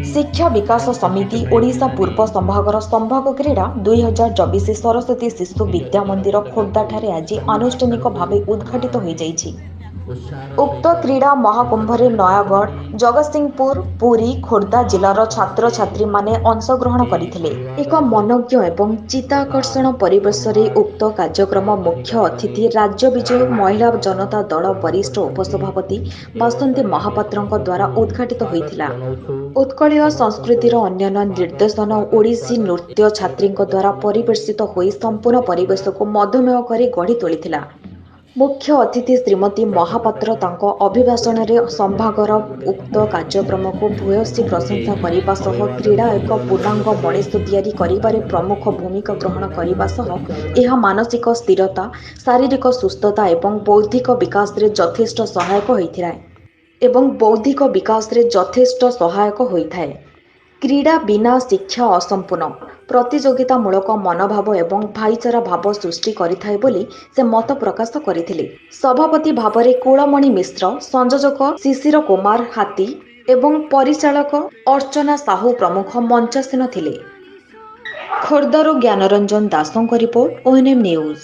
शिक्षा विकास समिति ओडिशा पूर्व संभागर संभाग क्रीड़ा 2024 सरस्वती शिशु विद्या मंदिर खोर्धाଠାରେ ଆଜି ଆନୁଷ୍ଠାନିକ ଭାବେ ଉଦ୍ଘାଟିତ ହୋଇଯାଇଛି। उक्त क्रीड़ा महाकुंभरे नयागढ़, जगतसिंहपुर, पुरी, खोर्धा जिलार छात्रछात्री माने अंशग्रहण करथिले। एक मनोज्ञ एवं चित्ताकर्षण परिवेशरे उक्त कार्यक्रम मुख्य अतिथि राज्य विजय महिला जनता दल वरिष्ठ उपसभापति बासंती महापात्रଙ୍କ द्वारा उद्घाटित होइथिला। उत्कलीय संस्कृतिर अन्यान्य निर्देशन ओडिसी नृत्य छात्रीଙ୍କ द्वारा परिवेशित होई संपूर्ण परिवेशको मधुमेह करी गढ़ी तोलिथिला। मुख्य अतिथि श्रीमती महापात्र तांको अभिभाषणरे संभागर उक्त कार्यक्रम को भूयसी प्रशंसा करने सह क्रीड़ा एक पूर्णांग मनीष तैयारी करिबारे प्रमुख भूमिका ग्रहण करने सह यह मानसिक स्थिरता, शारीरिक सुस्थता एवं बौद्धिक विकास रे यथेष्ट सहायक होइथाय। क्रीड़ा बिना शिक्षा असंपूर्ण, प्रतियोगितामूलक मनोभाव एवं भाईचारा भाव सृष्टि करिथाय बोली से मत प्रकाश करथिले। सभापति भावरे कुलमणि मिश्र, संयोजक शिशिर कुमार हाथी एवं परिचालक अर्चना साहू प्रमुख मंचासीन थिले। खोर्धारू ज्ञानरंजन दासଙ୍କ रिपोर्ट, ओएनएम न्यूज।